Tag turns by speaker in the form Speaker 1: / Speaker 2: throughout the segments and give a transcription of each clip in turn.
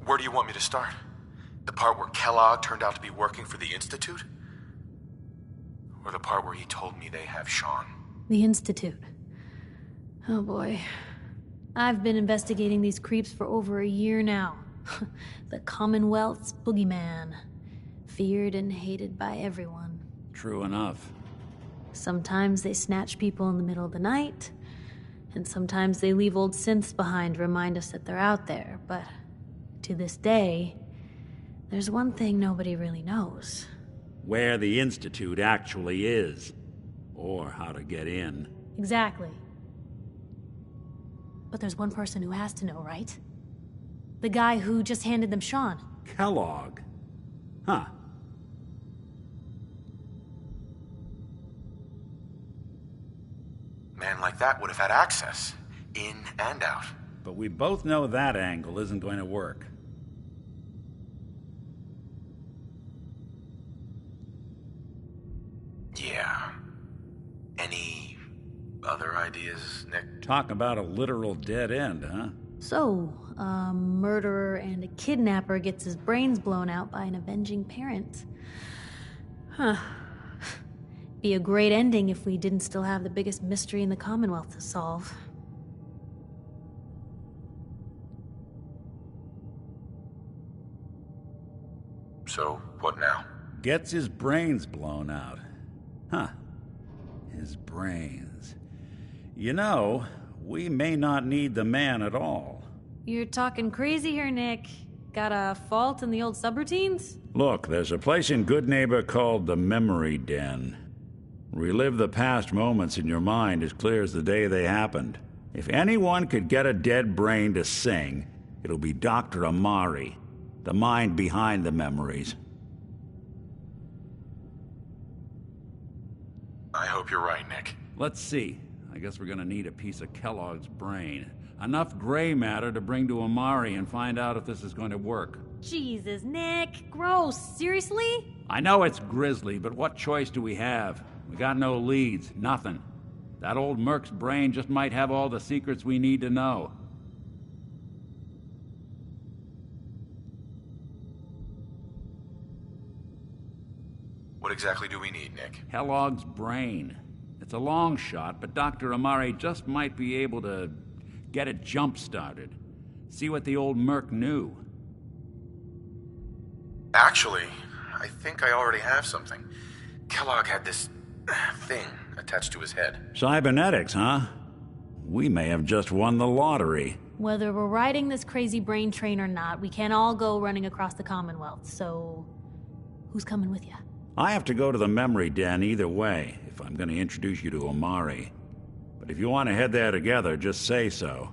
Speaker 1: Where do you want me to start? The part where Kellogg turned out to be working for the Institute? Or the part where he told me they have Sean?
Speaker 2: The Institute. Oh boy. I've been investigating these creeps for over a year now. The Commonwealth's boogeyman. Feared and hated by everyone.
Speaker 3: True enough.
Speaker 2: Sometimes they snatch people in the middle of the night, and sometimes they leave old synths behind to remind us that they're out there, but to this day, there's one thing nobody really knows.
Speaker 3: Where the Institute actually is. Or how to get in.
Speaker 2: Exactly. But there's one person who has to know, right? The guy who just handed them Sean.
Speaker 3: Kellogg? Huh.
Speaker 1: Man like that would have had access, in and out.
Speaker 3: But we both know that angle isn't going to work.
Speaker 1: Yeah. Any other ideas, Nick?
Speaker 3: Talk about a literal dead end, huh?
Speaker 2: So, a murderer and a kidnapper gets his brains blown out by an avenging parent. Huh. Be a great ending if we didn't still have the biggest mystery in the Commonwealth to solve.
Speaker 1: So, what now?
Speaker 3: Gets his brains blown out. Huh. His brains. You know, we may not need the man at all.
Speaker 2: You're talking crazy here, Nick. Got a fault in the old subroutines?
Speaker 3: Look, there's a place in Good Neighbor called the Memory Den. Relive the past moments in your mind as clear as the day they happened. If anyone could get a dead brain to sing, it'll be Dr. Amari, the mind behind the memories.
Speaker 1: I hope you're right, Nick.
Speaker 3: Let's see. I guess we're gonna need a piece of Kellogg's brain. Enough gray matter to bring to Amari and find out if this is going to work.
Speaker 2: Jesus, Nick. Gross. Seriously?
Speaker 3: I know it's grisly, but what choice do we have? We got no leads, nothing. That old Merc's brain just might have all the secrets we need to know.
Speaker 1: What exactly do we need, Nick?
Speaker 3: Kellogg's brain. It's a long shot, but Dr. Amari just might be able to get it jump-started. See what the old Merc knew.
Speaker 1: Actually, I think I already have something. Kellogg had this thing attached to his head.
Speaker 3: Cybernetics, huh? We may have just won the lottery.
Speaker 2: Whether we're riding this crazy brain train or not, we can't all go running across the Commonwealth, so who's coming with you?
Speaker 3: I have to go to the Memory Den either way, if I'm going to introduce you to Amari. But if you want to head there together, just say so.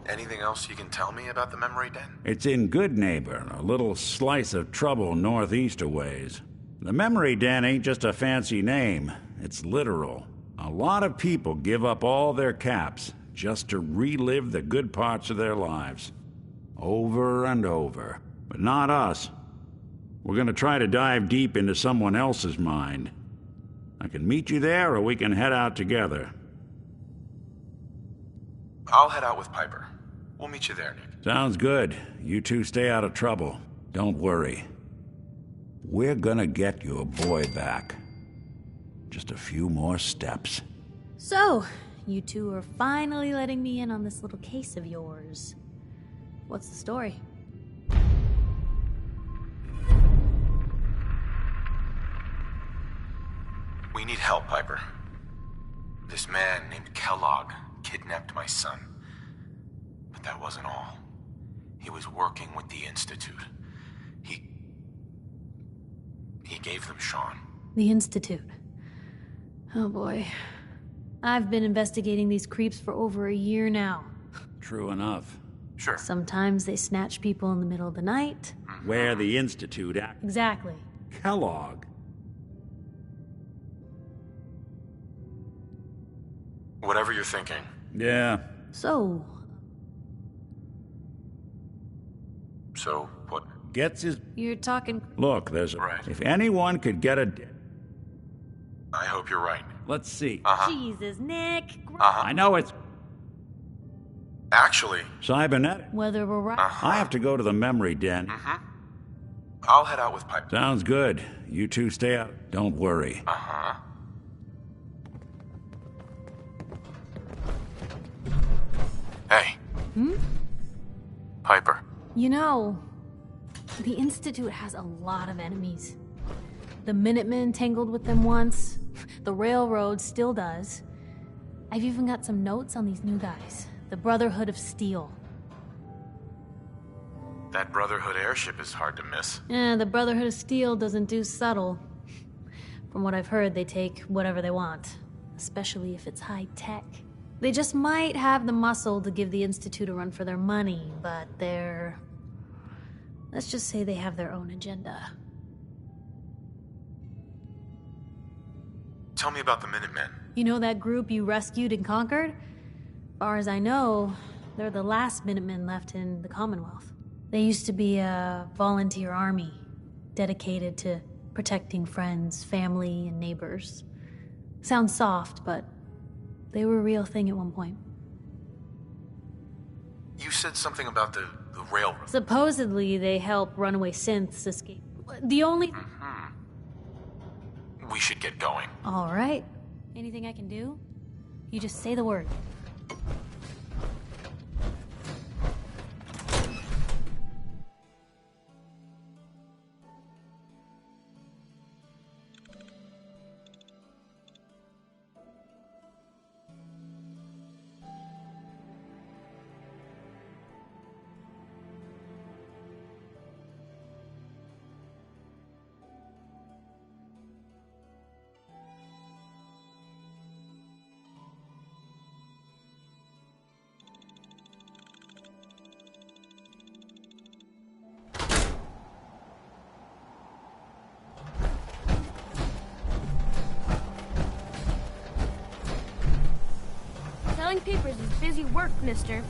Speaker 1: Anything else you can tell me about the Memory Den?
Speaker 3: It's in Good Neighbor, a little slice of trouble northeast a ways. The Memory Den ain't just a fancy name, it's literal. A lot of people give up all their caps just to relive the good parts of their lives. Over and over. But not us. We're gonna try to dive deep into someone else's mind. I can meet you there, or we can head out together.
Speaker 1: I'll head out with Piper. We'll meet you there, Nick.
Speaker 3: Sounds good. You two stay out of trouble. Don't worry. We're gonna get your boy back. Just a few more steps.
Speaker 2: So, you two are finally letting me in on this little case of yours. What's the story?
Speaker 1: We need help, Piper. This man named Kellogg kidnapped my son. But that wasn't all. He was working with the Institute. He gave them Sean.
Speaker 2: The Institute. Oh boy. I've been investigating these creeps for over a year now.
Speaker 3: True enough.
Speaker 1: Sure.
Speaker 2: Sometimes they snatch people in the middle of the night.
Speaker 3: Where the Institute
Speaker 2: Exactly.
Speaker 3: Kellogg.
Speaker 1: Whatever you're thinking.
Speaker 3: Yeah.
Speaker 2: So
Speaker 1: what?
Speaker 3: Gets his...
Speaker 2: you're talking...
Speaker 3: Look, there's a...
Speaker 1: Right.
Speaker 3: If anyone could get a...
Speaker 1: I hope you're right.
Speaker 3: Let's see.
Speaker 2: Jesus, Nick.
Speaker 3: I know it's
Speaker 1: Actually,
Speaker 3: cybernetic.
Speaker 2: Whether we're right.
Speaker 3: I have to go to the memory den.
Speaker 1: I'll head out with Piper.
Speaker 3: Sounds good. You two stay out. Don't worry.
Speaker 1: Hey. Piper.
Speaker 2: You know, the Institute has a lot of enemies. The Minutemen tangled with them once. The Railroad still does. I've even got some notes on these new guys. The Brotherhood of Steel.
Speaker 1: That Brotherhood airship is hard to miss.
Speaker 2: The Brotherhood of Steel doesn't do subtle. From what I've heard, they take whatever they want. Especially if it's high tech. They just might have the muscle to give the Institute a run for their money, but they're... let's just say they have their own agenda.
Speaker 1: Tell me about the Minutemen.
Speaker 2: You know that group you rescued and conquered? Far as I know, they're the last Minutemen left in the Commonwealth. They used to be a volunteer army, dedicated to protecting friends, family, and neighbors. Sounds soft, but they were a real thing at one point.
Speaker 1: You said something about the railroad.
Speaker 2: Supposedly, they help runaway synths escape. The only...
Speaker 1: We should get going.
Speaker 2: All right. Anything I can do? You just say the word.
Speaker 4: Selling papers is busy work, mister.